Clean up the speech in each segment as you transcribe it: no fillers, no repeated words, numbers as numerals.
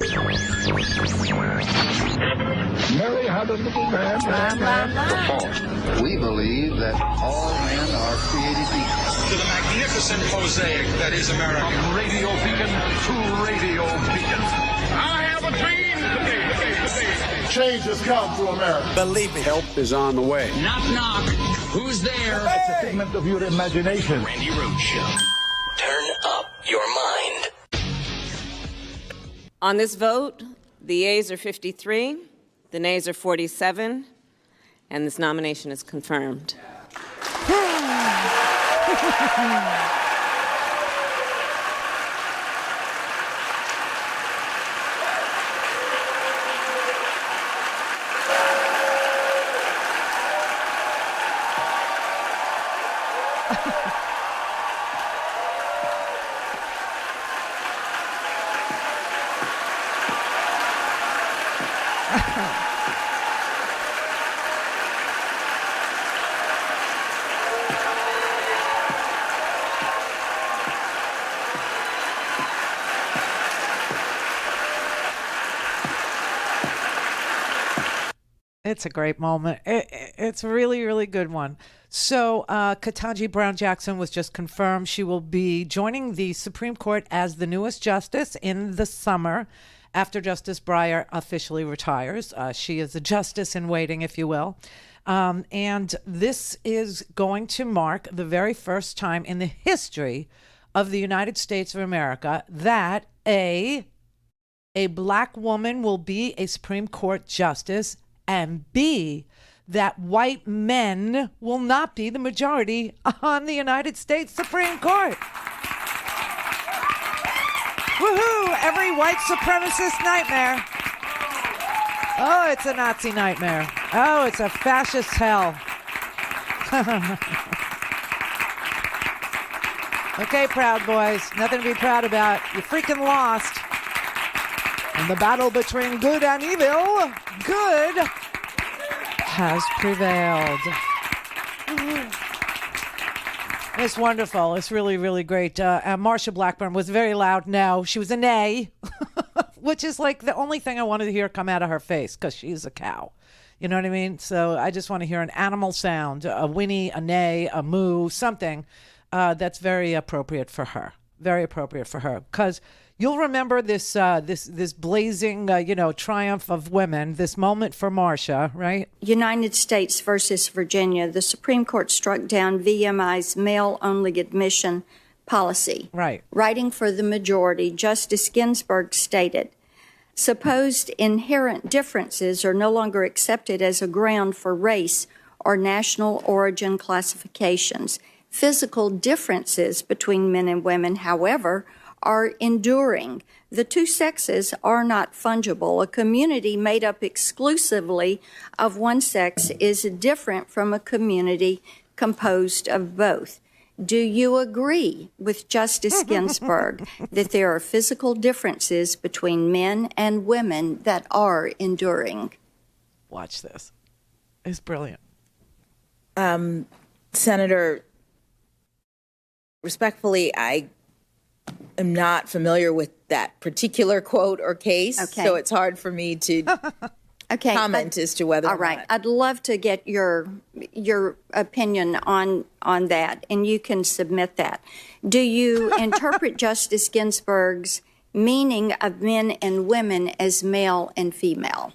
Mary had a little lamb. We believe that all men are created equal. To the magnificent mosaic that is America. From radio beacon to radio beacon. I have a dream today. Change has come to America. Believe me. Help is on the way. Knock, knock. Who's there? It's a figment of your imagination. Randi Rhodes Show. Turn up your mind. On this vote, the yeas are 53, the nays are 47, and this nomination is confirmed. It's a great moment. It's a really, really good one. So Ketanji Brown Jackson was just confirmed. She will be joining the Supreme Court as the newest justice in the summer after Justice Breyer officially retires. She is a justice in waiting, if you will. And this is going to mark the very first time in the history of the United States of America that a black woman will be a Supreme Court justice, and B, that white men will not be the majority on the United States Supreme Court. Woohoo! Every white supremacist nightmare. Oh, it's a Nazi nightmare. Oh, it's a fascist hell. Okay, Proud Boys, nothing to be proud about. You freaking lost. In the battle between good and evil, good has prevailed. It's wonderful. It's really, really great. Marsha Blackburn was very loud no. She was a nay, which is like the only thing I wanted to hear come out of her face because she's a cow. You know what I mean? So I just want to hear an animal sound, a whinny, a neigh, a moo, something that's very appropriate for her. Very appropriate for her. Because you'll remember this this blazing, triumph of women, this moment for Marsha, right? United States versus Virginia, the Supreme Court struck down VMI's male-only admission policy. Right. Writing for the majority, Justice Ginsburg stated, supposed inherent differences are no longer accepted as a ground for race or national origin classifications. Physical differences between men and women, however, are enduring. The two sexes are not fungible. A community made up exclusively of one sex is different from a community composed of both. Do you agree with Justice Ginsburg that there are physical differences between men and women that are enduring? Watch this. It's brilliant. Senator, respectfully, I am not familiar with that particular quote or case, so it's hard for me to comment as to whether. All right, I'd love to get your opinion on that, and you can submit that. Do you interpret Justice Ginsburg's meaning of men and women as male and female?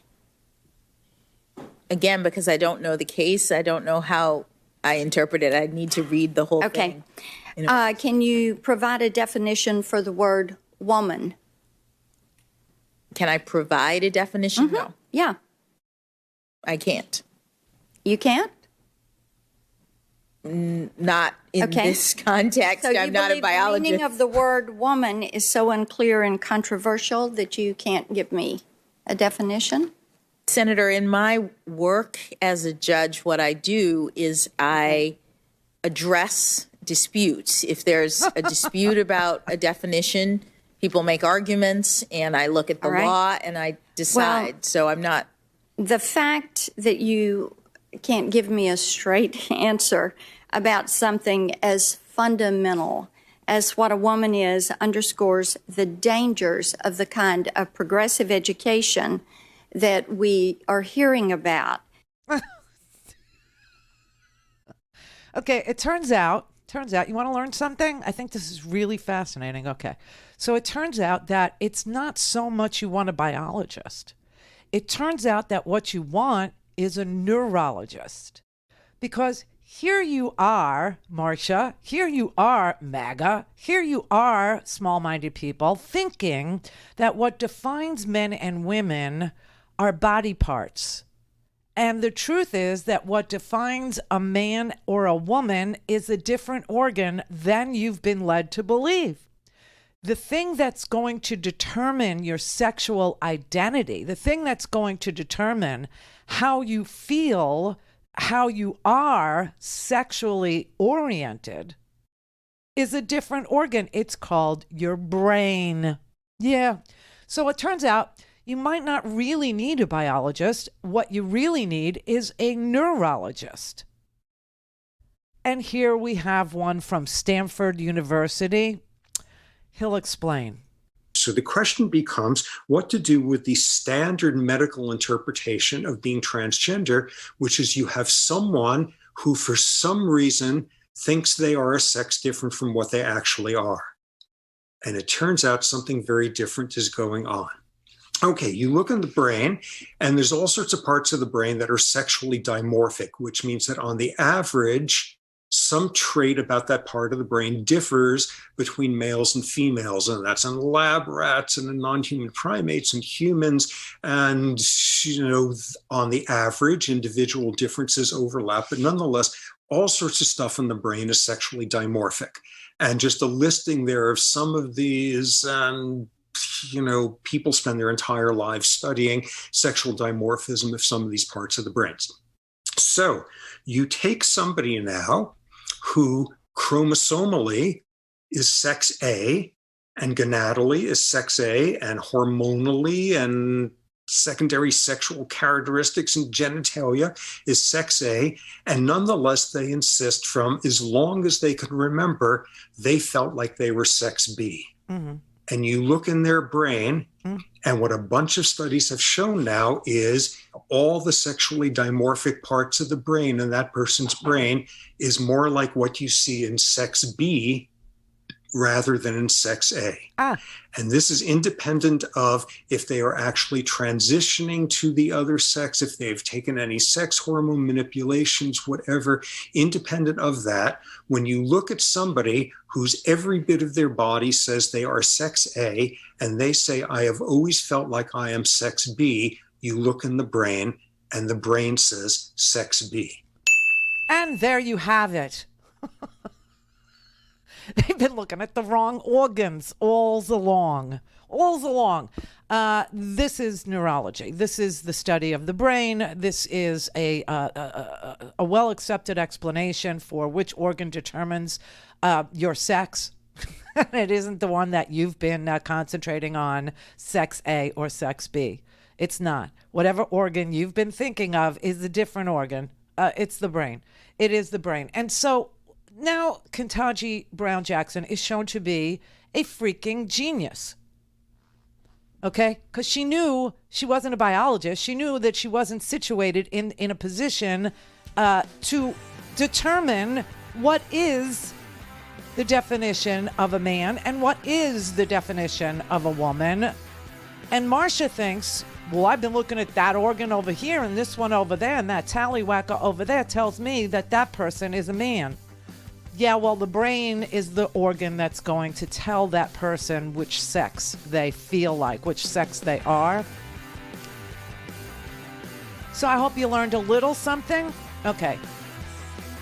Again, because I don't know the case, I don't know how I interpret it. I need to read the whole thing. Can you provide a definition for the word woman? Can I provide a definition? No. Yeah. I can't. You can't? Not in this context. So I'm not a biologist. The meaning of the word woman is so unclear and controversial that you can't give me a definition? Senator, in my work as a judge, what I do is I address disputes. If there's a dispute about a definition, people make arguments, and I look at the law and I decide. Well, so I'm not. The fact that you can't give me a straight answer about something as fundamental as what a woman is underscores the dangers of the kind of progressive education that we are hearing about. Okay, it turns out, you want to learn something? I think this is really fascinating. Okay, so it turns out that it's not so much you want a biologist. It turns out that what you want is a neurologist. Because here you are, Marcia, here you are, MAGA, here you are, small-minded people, thinking that what defines men and women are body parts. And the truth is that what defines a man or a woman is a different organ than you've been led to believe. The thing that's going to determine your sexual identity, the thing that's going to determine how you feel, how you are sexually oriented, is a different organ. It's called your brain. Yeah. So it turns out you might not really need a biologist. What you really need is a neurologist. And here we have one from Stanford University. He'll explain. So the question becomes what to do with the standard medical interpretation of being transgender, which is you have someone who for some reason thinks they are a sex different from what they actually are. And it turns out something very different is going on. Okay, you look in the brain, and there's all sorts of parts of the brain that are sexually dimorphic, which means that on the average, some trait about that part of the brain differs between males and females, and that's in lab rats and in non-human primates and humans. And, on the average, individual differences overlap, but nonetheless, all sorts of stuff in the brain is sexually dimorphic. And just a listing there of some of these, people spend their entire lives studying sexual dimorphism of some of these parts of the brains. So you take somebody now who chromosomally is sex A and gonadally is sex A and hormonally and secondary sexual characteristics and genitalia is sex A, and nonetheless they insist from as long as they can remember, they felt like they were sex B. Mm-hmm. And you look in their brain, and what a bunch of studies have shown now is all the sexually dimorphic parts of the brain in that person's brain is more like what you see in sex B rather than in sex A. And this is independent of if they are actually transitioning to the other sex, if they've taken any sex hormone manipulations, whatever, independent of that. When you look at somebody whose every bit of their body says they are sex A, and they say, I have always felt like I am sex B, you look in the brain, and the brain says sex B. And there you have it. They've been looking at the wrong organs all along. This is neurology. This is the study of the brain. This is a well-accepted explanation for which organ determines your sex. It isn't the one that you've been concentrating on, sex A or sex B. It's not. Whatever organ you've been thinking of is a different organ. It's the brain. It is the brain. And so now Ketanji Brown Jackson is shown to be a freaking genius. Okay? Because she knew she wasn't a biologist. She knew that she wasn't situated in a position to determine what is the definition of a man and what is the definition of a woman. And Marcia thinks, well, I've been looking at that organ over here and this one over there, and that tallywhacker over there tells me that that person is a man. Yeah, well, the brain is the organ that's going to tell that person which sex they feel like, which sex they are. So I hope you learned a little something. Okay.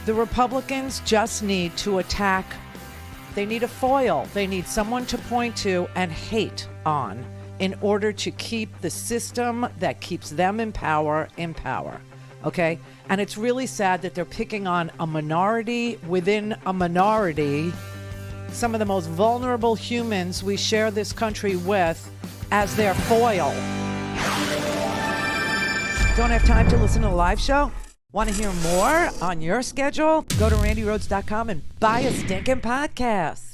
The Republicans just need to attack. They need a foil. They need someone to point to and hate on in order to keep the system that keeps them in power in power. Okay? And it's really sad that they're picking on a minority within a minority, some of the most vulnerable humans we share this country with, as their foil. Don't have time to listen to the live show? Want to hear more on your schedule? Go to randyrhodes.com and buy a stinking podcast.